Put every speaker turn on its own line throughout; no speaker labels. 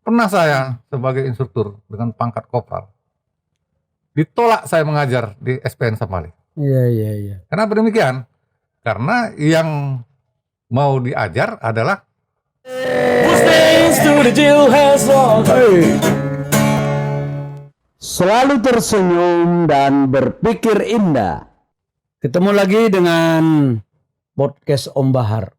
pernah saya sebagai instruktur dengan pangkat kopral ditolak saya mengajar di SPN Sapali.
Iya.
Kenapa demikian? Karena yang mau diajar adalah
selalu tersenyum dan berpikir indah. Ketemu lagi dengan podcast Om Bahar.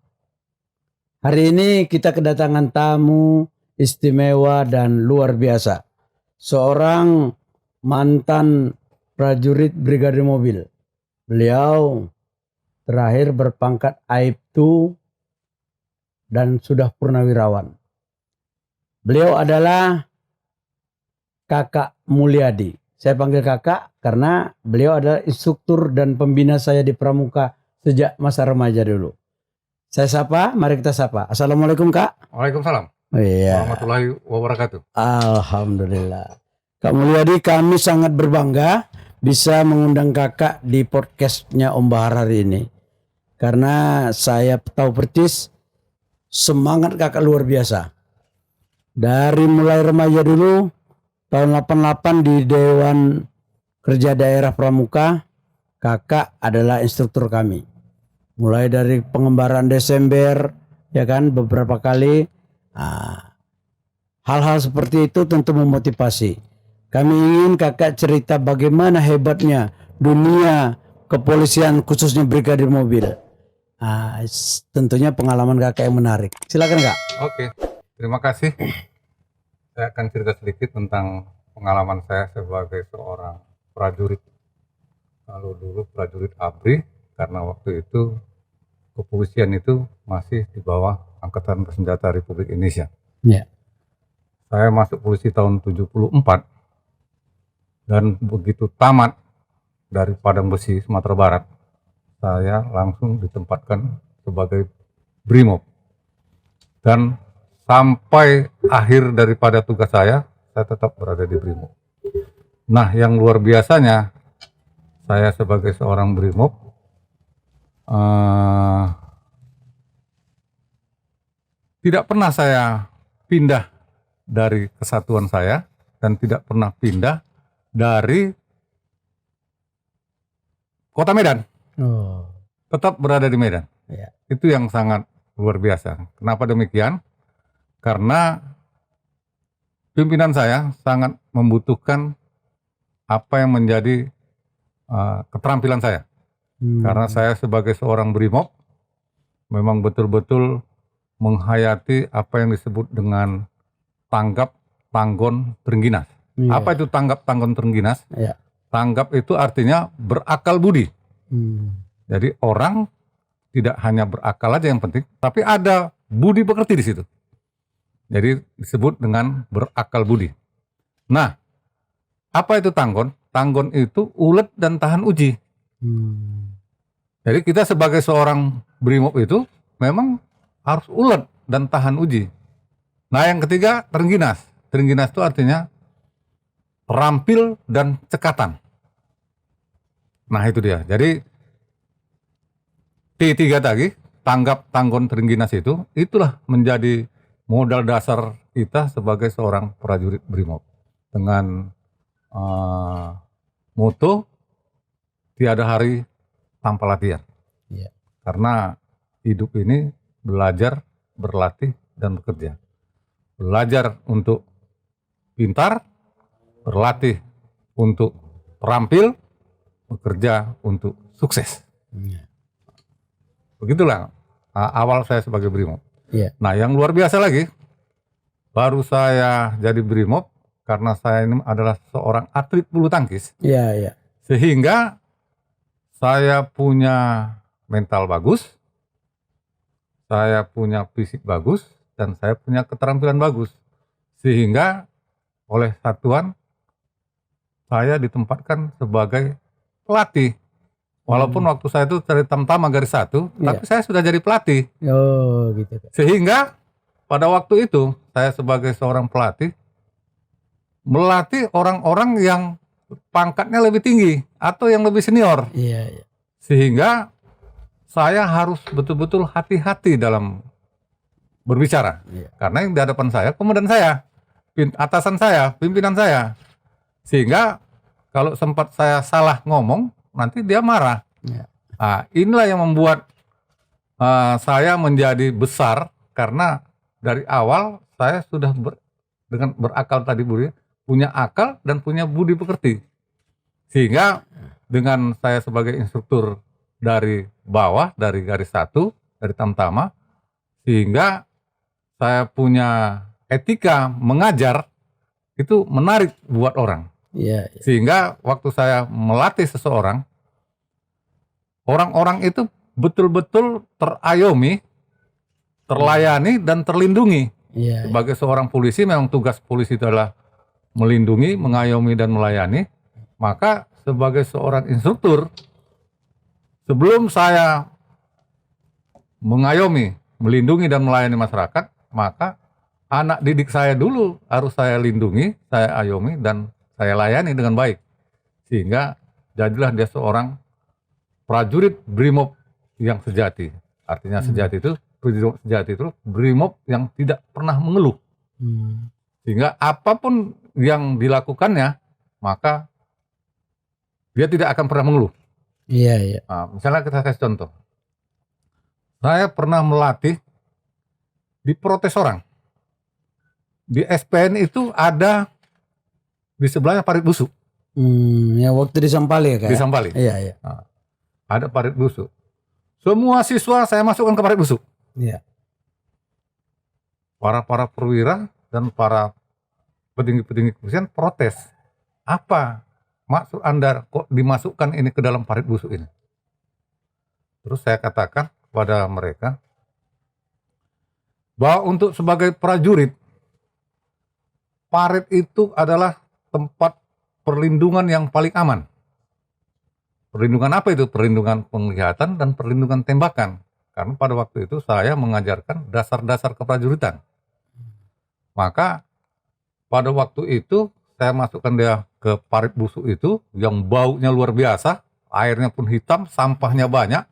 Hari ini kita kedatangan tamu istimewa dan luar biasa. Seorang mantan prajurit Brigade Mobil. Beliau terakhir berpangkat Aibtu dan sudah purnawirawan. Beliau adalah Kakak Mulyadi. Saya panggil kakak karena beliau adalah instruktur dan pembina saya di Pramuka sejak masa remaja dulu. Saya sapa, mari kita sapa. Assalamualaikum Kak.
Waalaikumsalam
Iya.
warahmatullahi wabarakatuh.
Alhamdulillah. Kak Mulyadi, kami sangat berbangga bisa mengundang kakak di podcastnya Om Bahar hari ini. Karena saya tahu persis semangat kakak luar biasa. Dari mulai remaja dulu, tahun 88 di Dewan Kerja Daerah Pramuka, kakak adalah instruktur kami. Mulai dari pengembaraan Desember, ya kan, beberapa kali. Hal-hal seperti itu tentu memotivasi. Kami ingin kakak cerita bagaimana hebatnya dunia kepolisian khususnya Brigadir Mobil. Tentunya pengalaman kakak yang menarik. Silakan Kak.
Oke, terima kasih. Saya akan cerita sedikit tentang pengalaman saya sebagai seorang prajurit. Kalau dulu prajurit ABRI, karena waktu itu kepolisian itu masih di bawah Angkatan Bersenjata Republik Indonesia.
Ya.
Saya masuk polisi tahun 74 dan begitu tamat dari Padang Besi, Sumatera Barat, saya langsung ditempatkan sebagai Brimob. Dan sampai akhir daripada tugas saya tetap berada di Brimob. Nah, yang luar biasanya, saya sebagai seorang Brimob tidak pernah saya pindah dari kesatuan saya dan tidak pernah pindah dari kota Medan. Tetap berada di Medan.
Ya.
Itu yang sangat luar biasa. Kenapa demikian? Karena pimpinan saya sangat membutuhkan apa yang menjadi keterampilan saya. Karena saya sebagai seorang Brimob memang betul-betul menghayati apa yang disebut dengan tanggap, tanggon, terengginas.
Ya.
Apa itu tanggap, tanggon, terengginas?
Ya.
Tanggap itu artinya berakal budi. Jadi orang tidak hanya berakal aja yang penting, tapi ada budi pekerti di situ. Jadi disebut dengan berakal budi. Nah, apa itu tanggon? Tanggon itu ulet dan tahan uji. Jadi kita sebagai seorang Brimob itu memang harus ulet dan tahan uji. Nah, yang ketiga terengginas. Terengginas itu artinya terampil dan cekatan. Nah, itu dia. Jadi T3 tadi, tanggap, tanggon, terengginas itulah menjadi modal dasar kita sebagai seorang prajurit Brimob. Dengan moto tiada hari tanpa latihan.
Ya.
Karena hidup ini belajar, berlatih, dan bekerja. Belajar untuk pintar, berlatih untuk terampil, bekerja untuk sukses.
Ya.
Begitulah awal saya sebagai Brimob.
Ya.
Nah, yang luar biasa lagi, baru saya jadi Brimob karena saya ini adalah seorang atlet bulu tangkis.
Ya.
Sehingga saya punya mental bagus, saya punya fisik bagus, dan saya punya keterampilan bagus. Sehingga oleh satuan saya ditempatkan sebagai pelatih. Walaupun waktu saya itu dari Tamtama garis 1, tapi saya sudah jadi pelatih.
Oh, gitu.
Sehingga pada waktu itu saya sebagai seorang pelatih melatih orang-orang yang pangkatnya lebih tinggi atau yang lebih senior.
Iya.
Sehingga saya harus betul-betul hati-hati dalam berbicara.
Iya.
Karena yang di hadapan saya komandan saya. atasan saya, pimpinan saya. Sehingga kalau sempat saya salah ngomong, nanti dia marah.
Ya.
Nah, inilah yang membuat saya menjadi besar, karena dari awal saya sudah dengan berakal tadi budi, punya akal dan punya budi pekerti. Sehingga dengan saya sebagai instruktur dari bawah, dari garis 1, dari Tamtama, sehingga saya punya etika mengajar itu menarik buat orang.
Iya.
Sehingga waktu saya melatih seseorang, orang-orang itu betul-betul terayomi, terlayani, dan terlindungi.
Iya.
Sebagai seorang polisi, memang tugas polisi itu adalah melindungi, mengayomi, dan melayani. Maka sebagai seorang instruktur, sebelum saya mengayomi, melindungi, dan melayani masyarakat, maka anak didik saya dulu harus saya lindungi, saya ayomi, dan saya layani dengan baik. Sehingga jadilah dia seorang prajurit BRIMOB yang sejati. Artinya sejati itu, prajurit sejati itu BRIMOB yang tidak pernah mengeluh. Sehingga apapun yang dilakukannya, maka dia tidak akan pernah mengeluh.
Iya, iya.
Nah, misalnya kita kasih contoh. Saya pernah melatih di protes orang. Di SPN itu ada di sebelahnya parit busuk.
Ya waktu di Sampali ya, Kak?
Di Sampali.
Iya, iya.
Nah, ada parit busuk. Semua siswa saya masukkan ke parit busuk.
Iya.
Para perwira dan para petinggi-petinggi kepolisian protes. Apa maksud Anda kok dimasukkan ini ke dalam parit busuk ini? Terus saya katakan kepada mereka bahwa untuk sebagai prajurit, parit itu adalah tempat perlindungan yang paling aman. Perlindungan apa itu? Perlindungan penglihatan dan perlindungan tembakan. Karena pada waktu itu saya mengajarkan dasar-dasar keprajuritan. Maka pada waktu itu saya masukkan dia ke parit busuk itu yang baunya luar biasa, airnya pun hitam, sampahnya banyak,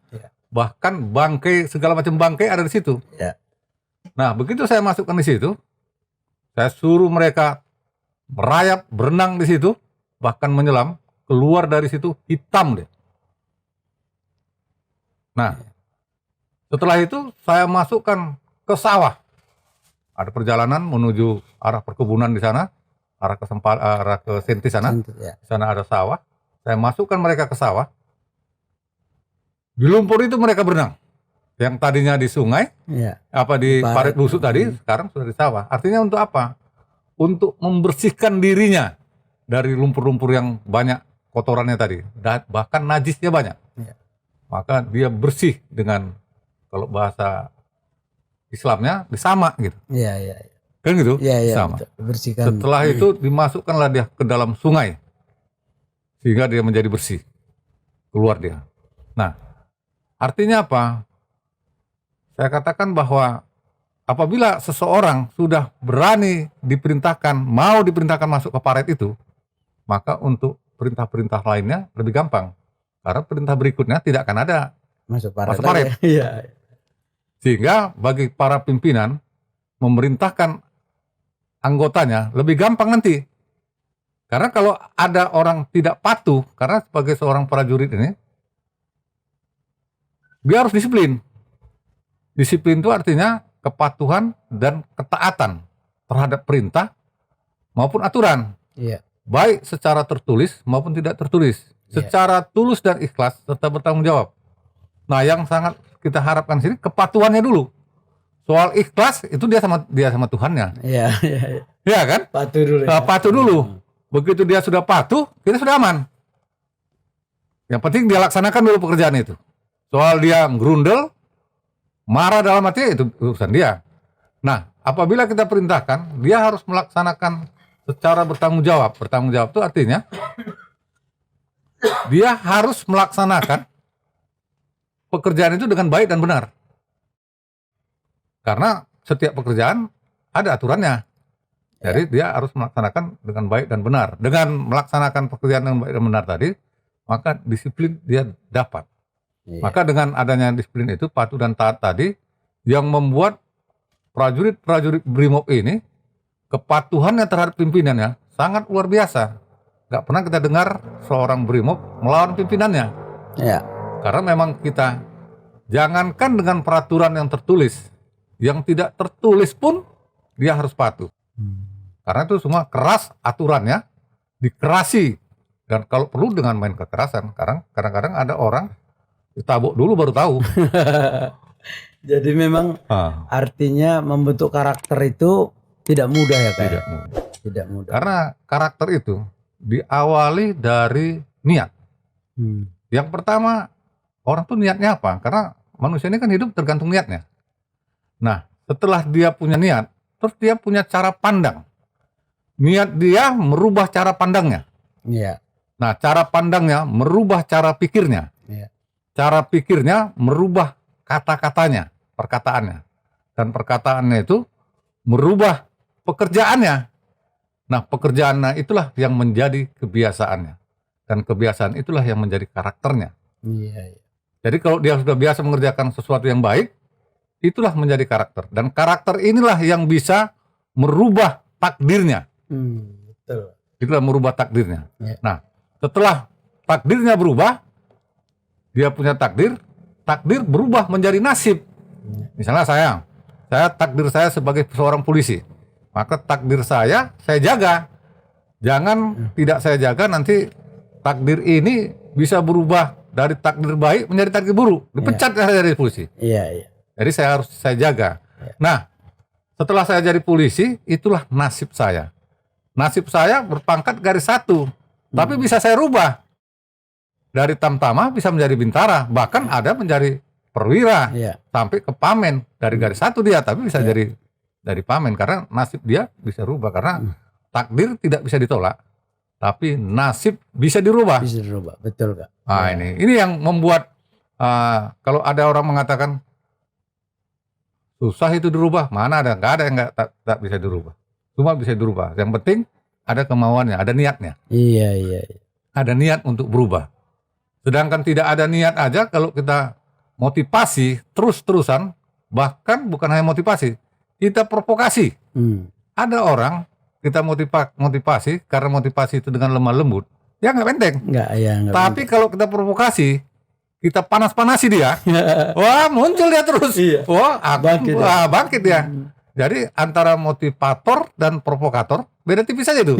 bahkan bangkai, segala macam bangkai ada di situ.
Ya.
Nah, begitu saya masukkan di situ, saya suruh mereka merayap, berenang di situ, bahkan menyelam, keluar dari situ hitam deh. Nah, setelah itu saya masukkan ke sawah. Ada perjalanan menuju arah perkebunan di sana, arah ke Senti sana.
Ya.
Di sana ada sawah. Saya masukkan mereka ke sawah. Di lumpur itu mereka berenang. Yang tadinya di sungai,
Ya.
di parit busuk tadi, sekarang sudah di sawah. Artinya untuk apa? Untuk membersihkan dirinya dari lumpur-lumpur yang banyak kotorannya tadi, bahkan najisnya banyak.
Ya.
Maka dia bersih dengan, kalau bahasa Islamnya, disama gitu.
Iya, iya.
Kan gitu?
Iya, iya.
Sama.
Bersihkan.
Setelah itu dimasukkanlah dia ke dalam sungai, sehingga dia menjadi bersih. Keluar dia. Nah, artinya apa? Saya katakan bahwa apabila seseorang sudah berani diperintahkan, mau diperintahkan masuk ke parit itu, maka untuk perintah-perintah lainnya lebih gampang. Karena perintah berikutnya tidak akan ada
Masuk parit.
masuk parit.
Iya.
Sehingga bagi para pimpinan memerintahkan anggotanya lebih gampang nanti. Karena kalau ada orang tidak patuh, karena sebagai seorang prajurit ini, dia harus disiplin. Disiplin itu artinya kepatuhan dan ketaatan terhadap perintah maupun aturan.
Iya.
Baik secara tertulis maupun tidak tertulis. Secara tulus dan ikhlas serta bertanggung jawab. Nah, yang sangat kita harapkan sini kepatuhannya dulu. Soal ikhlas itu dia sama Tuhannya.
Iya, iya, iya.
Iya kan?
Patuh dulu.
Nah, patuh dulu. Begitu dia sudah patuh, kita sudah aman. Yang penting dia laksanakan dulu pekerjaan itu. Soal dia ngerundel, marah dalam hati, itu urusan dia. Nah, apabila kita perintahkan, dia harus melaksanakan secara bertanggung jawab. Bertanggung jawab itu artinya dia harus melaksanakan pekerjaan itu dengan baik dan benar. Karena setiap pekerjaan ada aturannya. Jadi dia harus melaksanakan dengan baik dan benar. Dengan melaksanakan pekerjaan dengan baik dan benar tadi, maka disiplin dia dapat. Maka dengan adanya disiplin itu, patuh dan taat tadi, yang membuat prajurit-prajurit BRIMOB ini kepatuhannya terhadap pimpinannya sangat luar biasa. Nggak pernah kita dengar seorang Brimob melawan pimpinannya.
Ya.
Karena memang kita, jangankan dengan peraturan yang tertulis, yang tidak tertulis pun dia harus patuh. Karena itu semua keras aturannya, dikerasi. Dan kalau perlu dengan main kekerasan. Kadang-kadang ada orang ditabuk dulu baru tahu.
Jadi memang artinya membentuk karakter itu tidak mudah ya Kak?
Tidak mudah.
Tidak mudah.
Karena karakter itu diawali dari niat. Yang pertama, orang tuh niatnya apa? Karena manusia ini kan hidup tergantung niatnya. Nah, setelah dia punya niat, terus dia punya cara pandang. Niat dia merubah cara pandangnya.
Iya.
Nah, cara pandangnya merubah cara pikirnya.
Iya.
Cara pikirnya merubah kata-katanya, perkataannya. Dan perkataannya itu merubah pekerjaannya. Nah, pekerjaannya itulah yang menjadi kebiasaannya. Dan kebiasaan itulah yang menjadi karakternya.
Iya.
Jadi kalau dia sudah biasa mengerjakan sesuatu yang baik, itulah menjadi karakter. Dan karakter inilah yang bisa merubah takdirnya.
Betul.
Itulah merubah takdirnya.
Ya.
Nah, setelah takdirnya berubah, dia punya takdir berubah menjadi nasib. Misalnya saya takdir saya sebagai seorang polisi. Maka takdir saya jaga. Jangan tidak saya jaga, nanti takdir ini bisa berubah dari takdir baik menjadi takdir buruk. Dipecat saya dari polisi.
Iya.
Jadi saya jaga. Nah, setelah saya jadi polisi, itulah nasib saya. Nasib saya berpangkat garis 1. Tapi bisa saya rubah. Dari tamtama bisa menjadi bintara. Bahkan ada menjadi perwira. Sampai ke pamen. Dari garis 1 dia, tapi bisa jadi dari pamen. Karena nasib dia bisa rubah. Karena takdir tidak bisa ditolak. Tapi nasib bisa dirubah.
Bisa dirubah, betul Kak.
Nah, ini yang membuat kalau ada orang mengatakan susah itu dirubah, mana ada? Nggak ada yang tak bisa dirubah. Semua bisa dirubah. Yang penting ada kemauannya, ada niatnya.
Iya.
Ada niat untuk berubah. Sedangkan tidak ada niat aja, kalau kita motivasi terus-terusan, bahkan bukan hanya motivasi, kita provokasi. Ada orang kita motivasi karena motivasi itu dengan lemah lembut, ya nggak penting.
Nggak
Tapi
penting.
kalau kita provokasi, kita panas-panasi dia, wah muncul dia terus.
Iya.
Wah, bangkit dia.
Hmm.
Jadi antara motivator dan provokator beda tipis aja itu.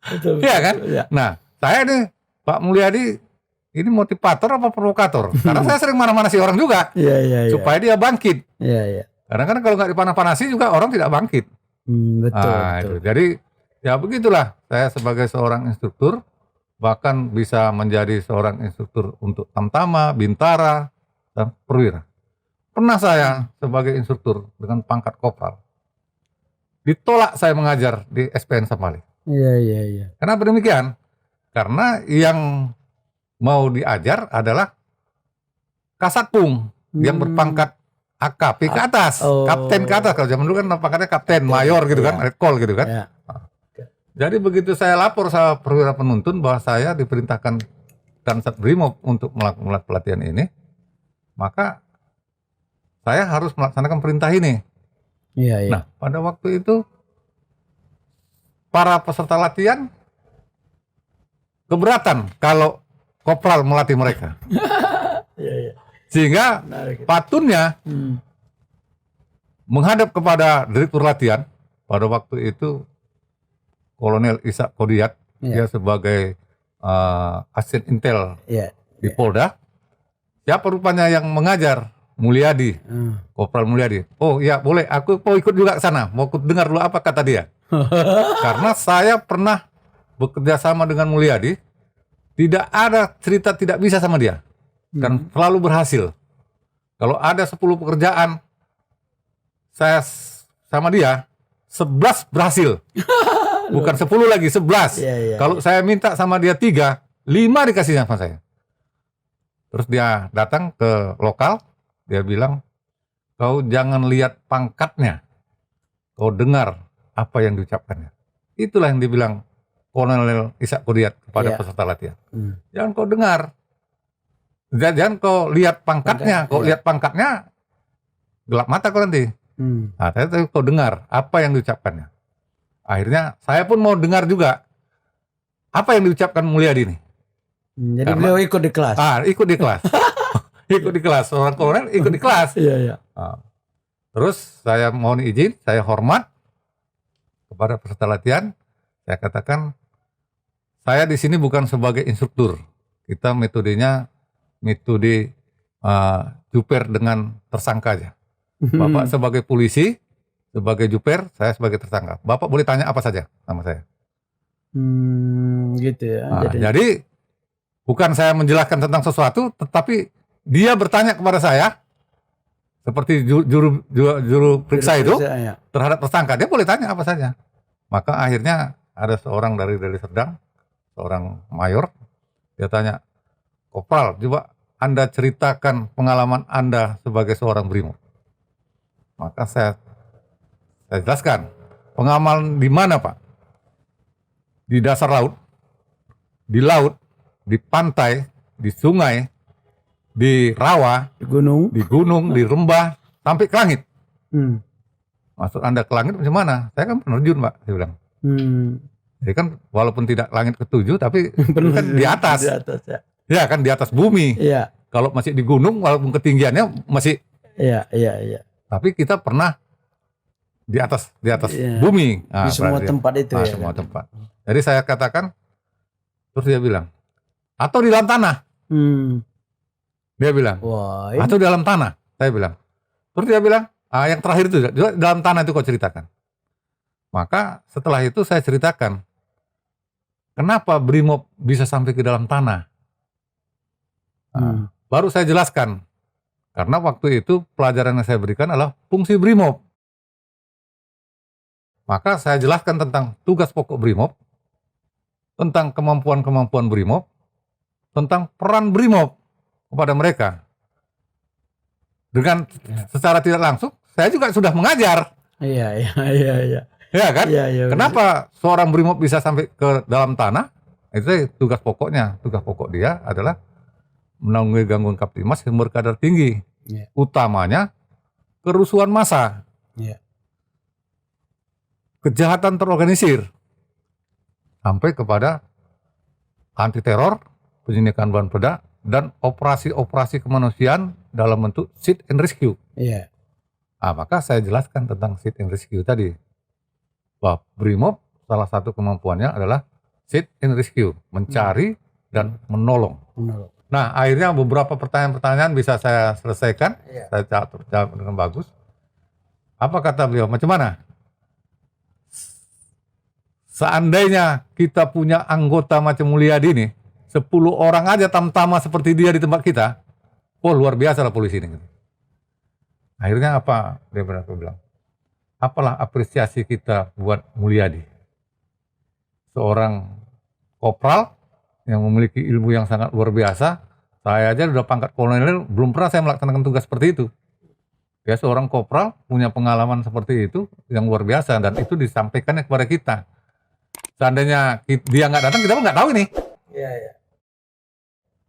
Betul.
Iya kan?
Iya.
Nah, saya nih Pak Mulyadi ini motivator apa provokator? Karena saya sering marah-manasi orang juga,
Iya.
supaya dia bangkit.
Iya.
Kadang-kadang kalau nggak dipanas-panasi juga orang tidak bangkit.
Betul.
Itu. Jadi ya begitulah, saya sebagai seorang instruktur bahkan bisa menjadi seorang instruktur untuk tamtama, bintara, dan perwira. Pernah saya sebagai instruktur dengan pangkat kopral ditolak saya mengajar di SPN Sapali.
Iya.
Kenapa demikian? Karena yang mau diajar adalah Kasatpung yang berpangkat AKP ke atas, kapten ke atas. Kalau zaman dulu kan pangkatnya kapten, mayor gitu kan, red call gitu kan.
Iya.
Jadi begitu saya lapor sama perwira penuntun bahwa saya diperintahkan Kansat Brimob untuk melakukan pelatihan ini, maka saya harus melaksanakan perintah ini.
Iya.
Nah, pada waktu itu para peserta latihan keberatan kalau kopral melatih mereka.
Iya.
Sehingga patunnya menghadap kepada direktur latihan. Pada waktu itu Kolonel Ishak Kodiat, dia sebagai asisten intel di Polda. Siapa rupanya yang mengajar? Mulyadi, Kopral Mulyadi. Oh iya boleh, aku mau ikut juga ke sana, mau ikut dengar dulu apa kata dia. Karena saya pernah bekerja sama dengan Mulyadi, tidak ada cerita tidak bisa sama dia, dan selalu berhasil. Kalau ada 10 pekerjaan, saya sama dia 11 berhasil. Bukan 10 lagi, 11. Kalau saya minta sama dia 3, 5 dikasih sama saya. Terus dia datang ke lokal, dia bilang, kau jangan lihat pangkatnya, kau dengar apa yang diucapkannya. Itulah yang dibilang Kolonel Ishak Kodiat kepada peserta latihan. Jangan kau dengar, jangan kau lihat pangkatnya, kau lihat pangkatnya, gelap mata kau nanti. Nah, saya tuh kau dengar apa yang diucapkannya. Akhirnya saya pun mau dengar juga apa yang diucapkan Mulyadi nih.
Jadi beliau ikut di kelas.
Ikut di kelas. Ikut di kelas. Seorang kolonel ikut di kelas.
Iya.
Terus saya mohon izin, saya hormat kepada peserta latihan. Saya katakan, saya di sini bukan sebagai instruktur. Kita metodenya metode juper dengan tersangka aja. Bapak sebagai polisi, sebagai juper, saya sebagai tersangka. Bapak boleh tanya apa saja sama saya.
Gitu ya.
Jadi bukan saya menjelaskan tentang sesuatu, tetapi dia bertanya kepada saya seperti juru periksa itu terhadap tersangka. Dia boleh tanya apa saja. Maka akhirnya ada seorang dari Deli Serdang, seorang mayor, dia tanya, Kopral, coba Anda ceritakan pengalaman Anda sebagai seorang brimob. Maka saya jelaskan, pengalaman di mana Pak? Di dasar laut, di laut, di pantai, di sungai, di rawa, di gunung, di rembah, sampai ke langit. Maksud Anda ke langit bagaimana? Saya kan penerjun Pak, saya bilang. Jadi kan walaupun tidak langit ketujuh, tapi kan di atas. Ya kan di atas bumi.
Iya.
Kalau masih di gunung, walaupun ketinggiannya masih.
Iya.
Tapi kita pernah di atas bumi.
Di semua tempat itu ya.
Semua tempat. Jadi saya katakan, terus dia bilang, atau di dalam tanah. Dia bilang, atau di dalam tanah. Saya bilang. Terus dia bilang, yang terakhir itu dalam tanah itu kau ceritakan. Maka setelah itu saya ceritakan, kenapa brimob bisa sampai ke dalam tanah. Baru saya jelaskan. Karena waktu itu pelajaran yang saya berikan adalah fungsi brimob. Maka saya jelaskan tentang tugas pokok brimob, tentang kemampuan-kemampuan brimob, tentang peran brimob kepada mereka. Dengan secara tidak langsung, saya juga sudah mengajar.
Iya.
Ya kan?
Iya,
kenapa seorang brimob bisa sampai ke dalam tanah? Itu tugas pokoknya. Tugas pokok dia adalah menanggulangi gangguan Kamtibmas yang berkadar tinggi. Utamanya kerusuhan massa. Kejahatan terorganisir. Sampai kepada anti teror, penyediaan bahan peledak, dan operasi-operasi kemanusiaan dalam bentuk search and rescue. Maka saya jelaskan tentang search and rescue tadi. Bahwa brimob salah satu kemampuannya adalah search and rescue, mencari dan menolong. Nah, akhirnya beberapa pertanyaan-pertanyaan bisa saya selesaikan. Saya jawab dengan bagus. Apa kata beliau? Macam mana? Seandainya kita punya anggota macam Mulyadi ini, 10 orang aja tamtama seperti dia di tempat kita, luar biasa lah polisi ini. Akhirnya apa? Dia bilang, apalah apresiasi kita buat Mulyadi. Seorang kopral yang memiliki ilmu yang sangat luar biasa. Saya aja udah pangkat kolonel, belum pernah saya melaksanakan tugas seperti itu. Ya, seorang kopral punya pengalaman seperti itu yang luar biasa, dan itu disampaikannya kepada kita. Seandainya dia nggak datang, kita pun nggak tahu ini.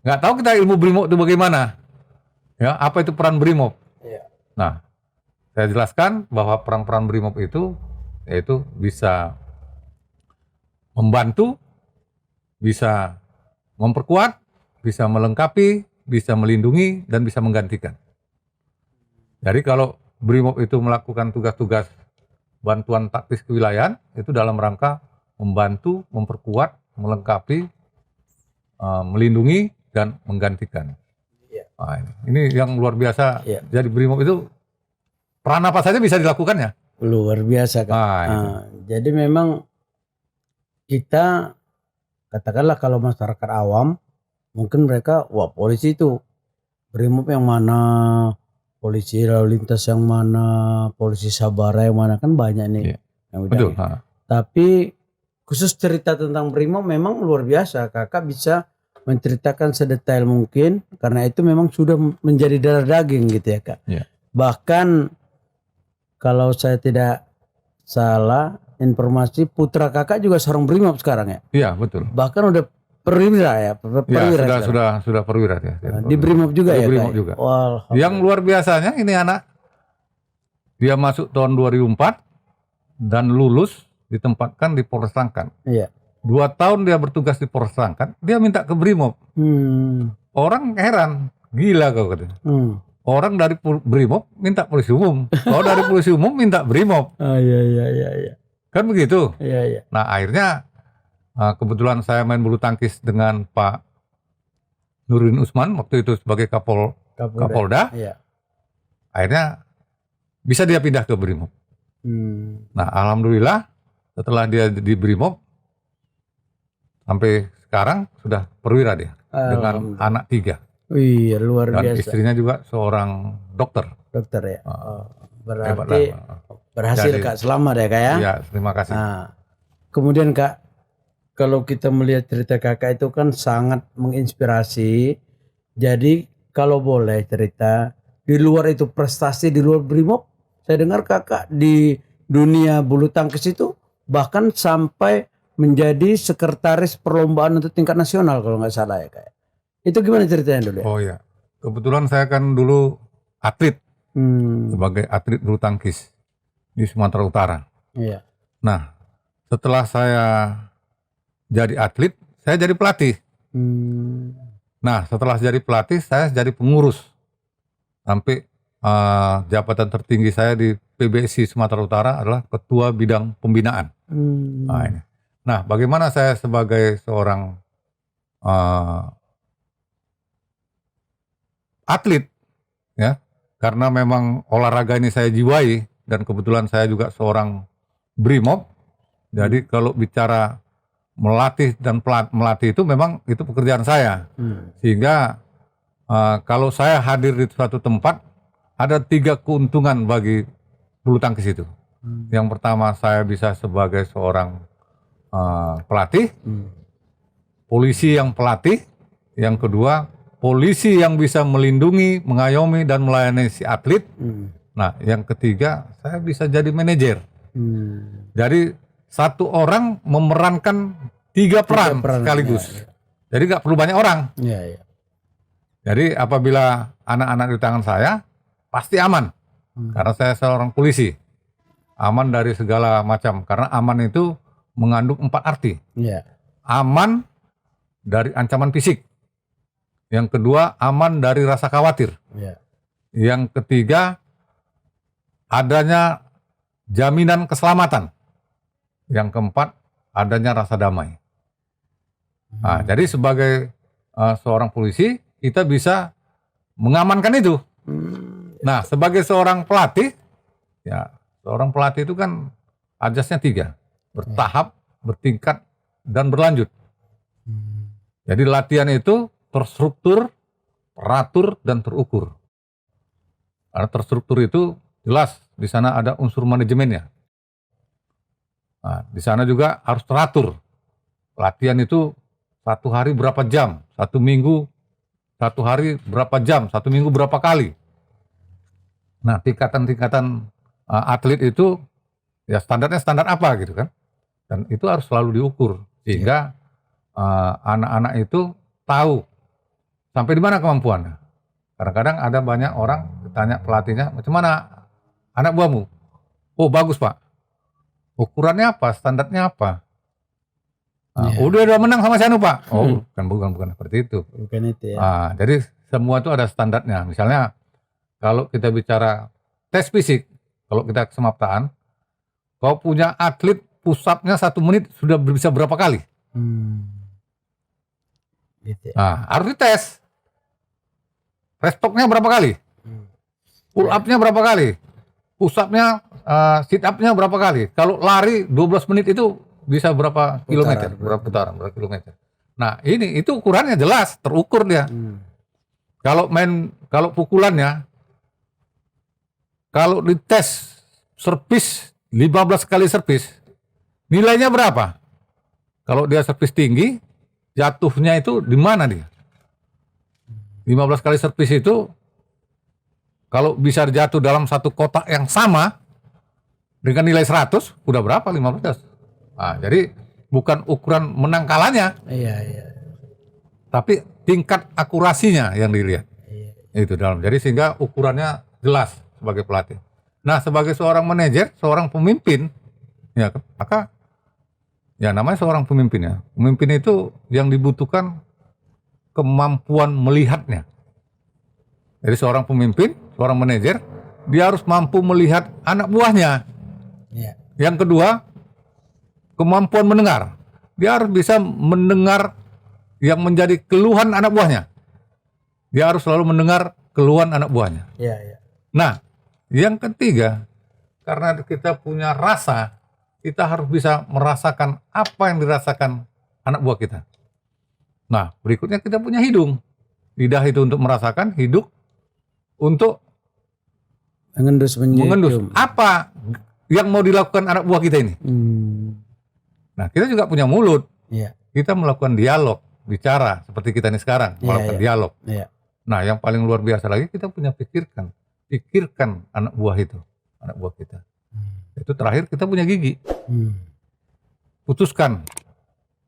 Nggak tahu kita ilmu brimob itu bagaimana. Ya, apa itu peran brimob. Nah, saya jelaskan bahwa peran-peran brimob itu yaitu bisa membantu, bisa memperkuat, bisa melengkapi, bisa melindungi, dan bisa menggantikan. Jadi kalau brimob itu melakukan tugas-tugas bantuan taktis kewilayahan, itu dalam rangka membantu, memperkuat, melengkapi, melindungi, dan menggantikan. Nah, ini yang luar biasa. Jadi brimob itu peran apa saja bisa dilakukannya.
Luar biasa kan. Jadi memang kita katakanlah kalau masyarakat awam mungkin mereka polisi itu brimob yang mana, polisi lalu lintas yang mana, polisi sabara yang mana, kan banyak nih.
Betul.
Tapi khusus cerita tentang brimob memang luar biasa. Kakak bisa menceritakan sedetail mungkin karena itu memang sudah menjadi darah daging gitu ya Kak. Bahkan kalau saya tidak salah informasi, putra kakak juga seorang brimob sekarang ya?
Iya, betul.
Bahkan udah perwira ya?
Sudah perwira ya.
Di brimob juga ya?
Brimob juga. Yang luar biasanya ini anak Dia masuk tahun 2004 dan lulus ditempatkan di Polres Langkat.
Iya.
2 tahun dia bertugas di Polres Langkat, dia minta ke Brimob. Orang heran, gila kau katanya. Orang dari Brimob minta polisi umum, kalau dari polisi umum minta Brimob.
Iya.
Kan begitu.
Iya.
Nah akhirnya kebetulan saya main bulu tangkis dengan Pak Nurdin Usman waktu itu sebagai Kapolda.
Iya.
Akhirnya bisa dia pindah ke Brimob. Nah alhamdulillah setelah dia di Brimob sampai sekarang sudah perwira dia dengan anak 3.
Iya, luar
Dan
biasa.
istrinya juga seorang dokter.
Dokter ya.
Hebat
Berarti
lah.
berhasil
Jadi,
Kak, selamat ya Kak ya.
Iya, terima kasih.
Nah, kemudian Kak, kalau kita melihat cerita Kakak itu kan sangat menginspirasi. Jadi kalau boleh cerita, di luar itu prestasi di luar Brimob, saya dengar Kakak di dunia bulu tangkis itu bahkan sampai menjadi sekretaris perlombaan untuk tingkat nasional kalau nggak salah ya Kak. Itu gimana ceritanya dulu ya?
Oh iya, kebetulan saya kan dulu atlet, sebagai atlet bulu tangkis di Sumatera Utara.
Iya.
Nah, setelah saya jadi atlet, saya jadi pelatih. Nah, setelah jadi pelatih, saya jadi pengurus. Sampai jabatan tertinggi saya di PBSI Sumatera Utara adalah Ketua Bidang Pembinaan. Nah, bagaimana saya sebagai seorang atlet, ya, karena memang olahraga ini saya jiwai dan kebetulan saya juga seorang Brimob. Jadi kalau bicara melatih dan melatih itu memang itu pekerjaan saya. Sehingga kalau saya hadir di suatu tempat ada 3 keuntungan bagi bulu tangkis itu. Yang pertama saya bisa sebagai seorang pelatih, polisi yang pelatih. Yang kedua polisi yang bisa melindungi, mengayomi dan melayani si atlet. Nah, yang ketiga saya bisa jadi manajer. Jadi satu orang memerankan 3 peran sekaligus. Jadi nggak perlu banyak orang.
Iya.
Jadi apabila anak-anak di tangan saya pasti aman. Karena saya seorang polisi. Aman dari segala macam. Karena aman itu mengandung 4 arti.
Iya.
Aman dari ancaman fisik. Yang kedua, aman dari rasa khawatir.
Iya.
Yang ketiga, adanya jaminan keselamatan. Yang keempat, adanya rasa damai. Nah, jadi sebagai seorang polisi, kita bisa mengamankan itu. Nah, sebagai seorang pelatih, ya, seorang pelatih itu kan ajasnya 3, bertahap, bertingkat, dan berlanjut. Jadi latihan itu terstruktur, teratur, dan terukur. Karena terstruktur itu jelas di sana ada unsur manajemennya. Nah, di sana juga harus teratur. Latihan itu 1 hari berapa jam, 1 minggu 1 hari berapa jam, 1 minggu berapa kali. Nah, tingkatan-tingkatan atlet itu ya standarnya standar apa gitu kan. Dan itu harus selalu diukur sehingga anak-anak itu tahu sampai di mana kemampuannya. Kadang-kadang ada banyak orang ditanya pelatihnya, macam mana anak buahmu? Oh bagus Pak. Ukurannya apa? Standarnya apa? Udah menang sama si Anu Pak. Oh bukan seperti itu.
Bukan itu ya.
Jadi semua itu ada standarnya. Misalnya kalau kita bicara tes fisik, kalau kita kesemaptaan, kau punya atlet push up-nya 1 menit sudah bisa berapa kali?
Gitu ya.
Nah, harus dites. Restoknya berapa kali? Pull up-nya berapa kali? Push up-nya, sit up-nya berapa kali? Kalau lari 12 menit itu bisa berapa kilometer? Berapa putaran, berapa kilometer? Nah, itu ukurannya jelas, terukur dia. Kalau pukulannya, kalau dites servis 15 kali servis, nilainya berapa? Kalau dia servis tinggi, jatuhnya itu di mana dia? 15 kali servis itu kalau bisa jatuh dalam satu kotak yang sama dengan nilai 100, udah berapa 15? Nah, jadi bukan ukuran menang kalahnya.
Iya.
Tapi tingkat akurasinya yang dilihat.
Iya.
Itu dalam. Jadi sehingga ukurannya jelas sebagai pelatih. Nah, sebagai seorang manajer, seorang pemimpin, ya maka ya namanya seorang pemimpin ya. Pemimpin itu yang dibutuhkan kemampuan melihatnya. Jadi seorang pemimpin, seorang manajer, dia harus mampu melihat anak buahnya.
Ya.
Yang kedua, kemampuan mendengar. Dia harus bisa mendengar yang menjadi keluhan anak buahnya. Dia harus selalu mendengar keluhan anak buahnya.
Ya, ya.
Nah, yang ketiga, karena kita punya rasa, kita harus bisa merasakan apa yang dirasakan anak buah kita. Nah, berikutnya kita punya hidung. Lidah itu untuk merasakan, hidung untuk
Mengendus,
mengendus.
mencium.
Apa yang mau dilakukan anak buah kita ini? Nah, kita juga punya mulut.
Ya.
Kita melakukan dialog, bicara seperti kita ini sekarang, melakukan dialog.
Ya.
Nah, yang paling luar biasa lagi kita punya pikirkan anak buah itu, anak buah kita. Itu terakhir kita punya gigi. Putuskan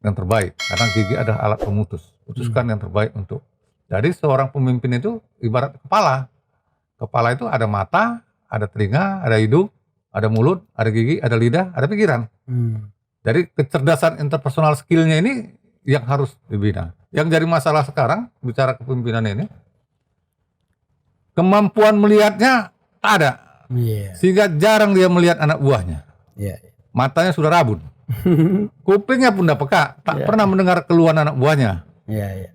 yang terbaik, karena gigi adalah alat pemutus. Putuskan yang terbaik untuk. Jadi seorang pemimpin itu ibarat kepala. Kepala itu ada mata, ada telinga, ada hidung, ada mulut, ada gigi, ada lidah, ada pikiran. Jadi kecerdasan interpersonal skillnya ini yang harus dibina. Yang jadi masalah sekarang, bicara kepemimpinan ini, kemampuan melihatnya tak ada. Sehingga jarang dia melihat anak buahnya. Matanya sudah rabun. Kupingnya pun tidak peka, tak pernah mendengar keluhan anak buahnya.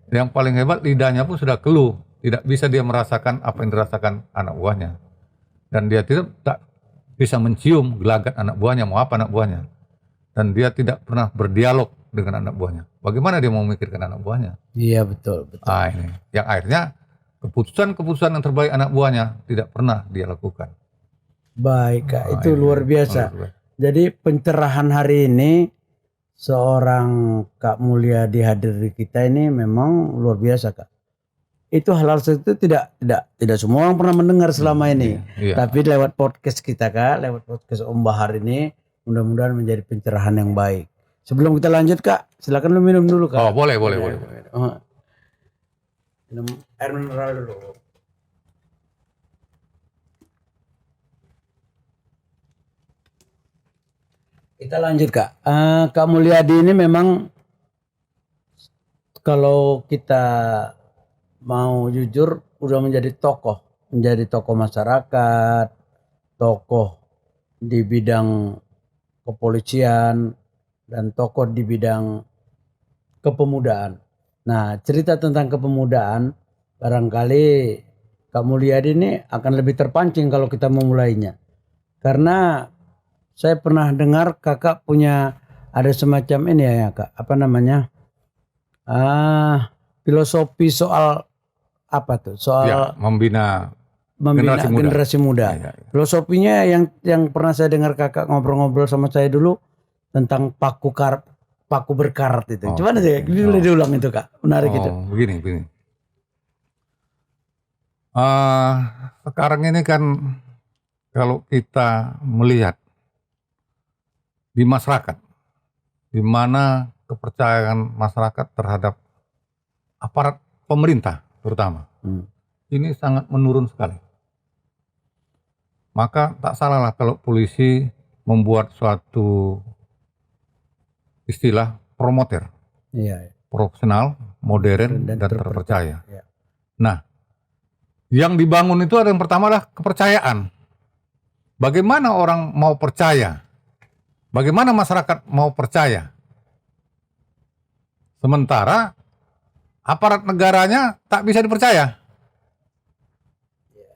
Yang paling hebat, lidahnya pun sudah keluh. Tidak bisa dia merasakan apa yang dirasakan anak buahnya. Dan dia tak bisa mencium gelagat anak buahnya, mau apa anak buahnya. Dan dia tidak pernah berdialog dengan anak buahnya. Bagaimana dia mau memikirkan anak buahnya?
Iya, betul.
Ah, ini. Yang akhirnya keputusan-keputusan yang terbaik anak buahnya tidak pernah dia lakukan.
Baik, Kak. Itu luar biasa. Jadi pencerahan hari ini seorang Kak Mulyadi hadir di kita ini memang luar biasa, Kak. Itu hal-hal itu tidak semua orang pernah mendengar selama ini. Tapi lewat podcast kita, Kak, lewat podcast Om Bahar ini, mudah-mudahan menjadi pencerahan yang baik. Sebelum kita lanjut, Kak, silakan lu minum dulu, Kak.
Oh, boleh.
Minum air mineral dulu. Kita lanjut, Kak. Kak Mulyadi ini memang kalau kita mau jujur udah menjadi tokoh masyarakat, tokoh di bidang kepolisian, dan tokoh di bidang kepemudaan. Nah, cerita tentang kepemudaan barangkali Kak Mulyadi ini akan lebih terpancing kalau kita memulainya. Karena saya pernah dengar kakak punya ada semacam ini ya Kak, apa namanya? Filosofi soal apa tuh? Soal
ya, membina
generasi muda. Ya. Filosofinya yang pernah saya dengar kakak ngobrol-ngobrol sama saya dulu tentang paku berkarat itu. Coba nanti boleh diulang itu, Kak. Menarik itu.
Begini. Sekarang ini kan kalau kita melihat di masyarakat, di mana kepercayaan masyarakat terhadap aparat pemerintah terutama, ini sangat menurun sekali. Maka tak salahlah kalau polisi membuat suatu istilah promoter, profesional, modern, dan terpercaya. Ya. Nah, yang dibangun itu ada yang pertama adalah kepercayaan. Bagaimana orang mau percaya? Bagaimana masyarakat mau percaya? Sementara aparat negaranya tak bisa dipercaya.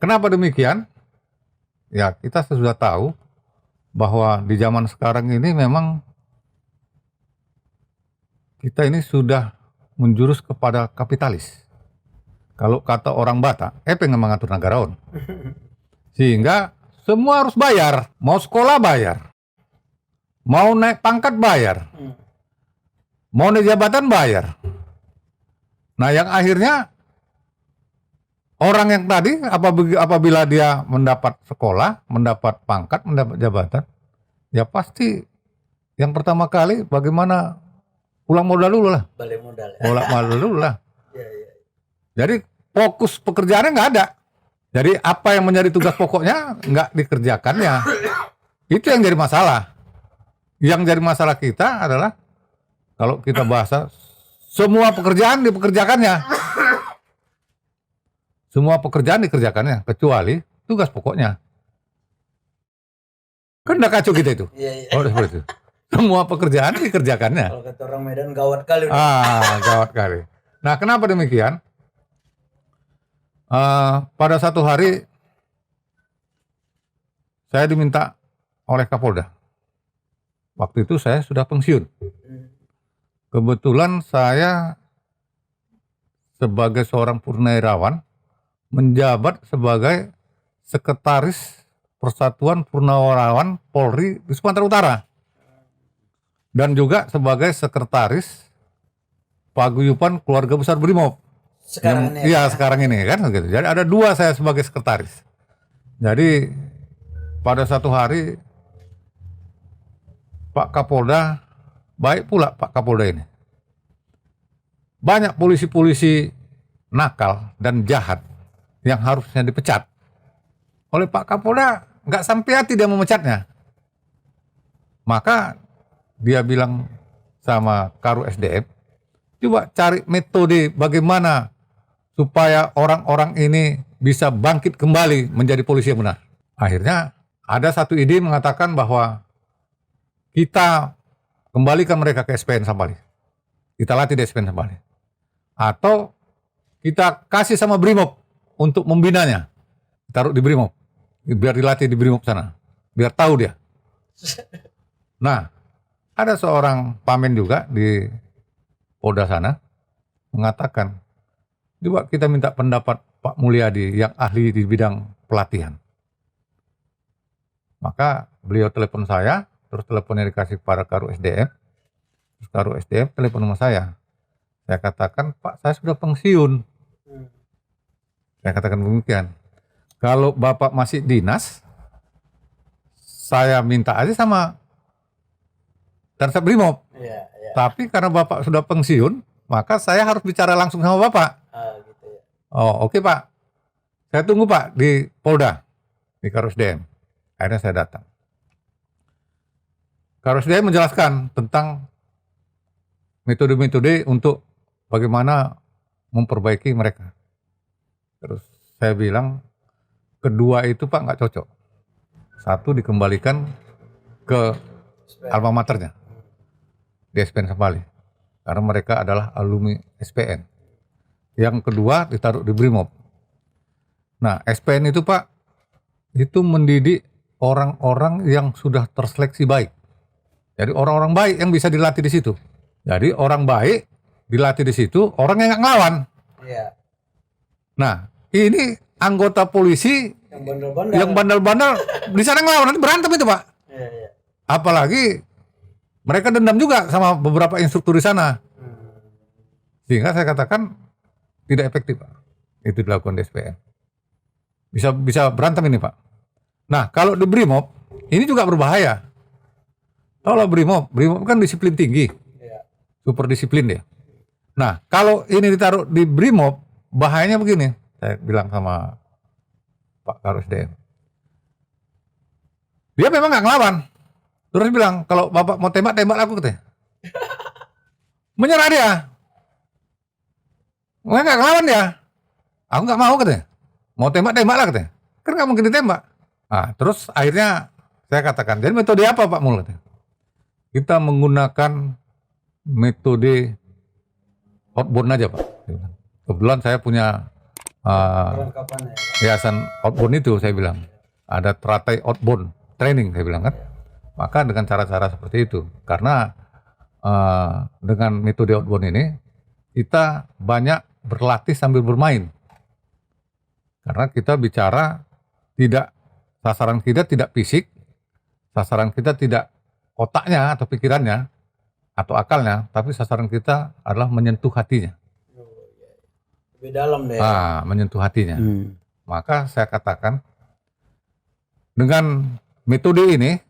Kenapa demikian? Ya, kita sudah tahu bahwa di zaman sekarang ini memang kita ini sudah menjurus kepada kapitalis. Kalau kata orang Batak, pengen mengatur negarawan. Sehingga semua harus bayar. Mau sekolah bayar. Mau naik pangkat bayar. Mau naik jabatan bayar. Nah, yang akhirnya orang yang tadi apabila dia mendapat sekolah, mendapat pangkat, mendapat jabatan, ya pasti yang pertama kali bagaimana ulang modal dulu lah.
Balik modal.
Ulang modal dulu lah. Jadi fokus pekerjaannya nggak ada. Jadi apa yang menjadi tugas pokoknya nggak dikerjakannya. Itu yang jadi masalah. Yang jadi masalah kita adalah kalau kita bahasa semua pekerjaan dipekerjakannya. Semua pekerjaan dikerjakannya kecuali tugas pokoknya. Kan udah kacau kita itu.
Iya.
Oh, seperti itu. Semua pekerjaan dikerjakannya.
Kalau kata orang Medan gawat kali.
Gawat kali. Nah, kenapa demikian? Pada satu hari saya diminta oleh Kapolda. Waktu itu saya sudah pensiun. Kebetulan saya sebagai seorang purnawirawan menjabat sebagai sekretaris Persatuan Purnawirawan Polri di Sumatera Utara. Dan juga sebagai sekretaris Paguyuban Keluarga Besar Brimob.
Sekarang ini.
Iya, sekarang ini kan gitu. Jadi ada 2 saya sebagai sekretaris. Jadi pada satu hari Pak Kapolda, baik pula Pak Kapolda ini. Banyak polisi-polisi nakal dan jahat yang harusnya dipecat. Oleh Pak Kapolda nggak sampai hati dia memecatnya. Maka dia bilang sama Karu SDM, coba cari metode bagaimana supaya orang-orang ini bisa bangkit kembali menjadi polisi yang benar. Akhirnya ada satu ide mengatakan bahwa kita kembalikan mereka ke SPN Sambali. Kita latih di SPN Sambali. Atau kita kasih sama Brimob untuk membinanya. Taruh di Brimob. Biar dilatih di Brimob sana. Biar tahu dia. Nah, ada seorang pamen juga di Polda sana mengatakan, coba kita minta pendapat Pak Mulyadi yang ahli di bidang pelatihan. Maka beliau telepon saya, terus teleponnya dikasih kepada Karu SDM. Terus Karu SDM telepon sama saya. Saya katakan, Pak, saya sudah pensiun. Saya katakan demikian. Kalau Bapak masih dinas, saya minta aja sama Dansat Brimob.
Iya.
Tapi karena Bapak sudah pensiun, maka saya harus bicara langsung sama Bapak.
Gitu ya.
Oh, oke Pak. Saya tunggu Pak di Polda, di Karusdem. Akhirnya saya datang. Karusdem menjelaskan tentang metode-metode untuk bagaimana memperbaiki mereka. Terus saya bilang, kedua itu Pak nggak cocok. Satu dikembalikan ke alma maternya di SPN Sambali, karena mereka adalah alumni SPN. Yang kedua ditaruh di Brimob. Nah, SPN itu Pak, itu mendidik orang-orang yang sudah terseleksi baik. Jadi orang-orang baik yang bisa dilatih di situ. Jadi orang baik dilatih di situ, orang yang nggak ngelawan.
Iya.
Nah, ini anggota polisi yang bandel-bandel di sana ngelawan, nanti berantem itu Pak.
Iya.
Apalagi mereka dendam juga sama beberapa instruktur di sana. Sehingga saya katakan tidak efektif Pak. Itu dilakukan di SPN. Bisa berantem ini Pak. Nah, kalau di Brimob ini juga berbahaya. Kalau Brimob kan disiplin tinggi. Super disiplin dia. Nah, kalau ini ditaruh di Brimob, bahayanya begini. Saya bilang sama Pak Karusdem. Dia memang nggak ngelawan. Terus bilang, kalau Bapak mau tembak aku katanya. Menyerah dia. Nggak ngelawan dia. Aku nggak mau katanya. Mau tembak lah katanya. Kan nggak mungkin ditembak. Nah, terus akhirnya saya katakan, jadi metode apa Pak Mul? Kita menggunakan metode outbound aja Pak. Kebetulan saya punya yayasan outbound itu, saya bilang. Ada teratai outbound training, saya bilang kan. Maka dengan cara-cara seperti itu, karena dengan metode outbound ini kita banyak berlatih sambil bermain, karena kita bicara sasaran kita tidak fisik, sasaran kita tidak otaknya atau pikirannya atau akalnya, tapi sasaran kita adalah menyentuh hatinya.
Lebih dalam deh.
Menyentuh hatinya. Maka saya katakan dengan metode ini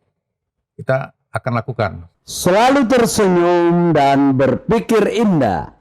kita akan lakukan.
Selalu tersenyum dan berpikir indah.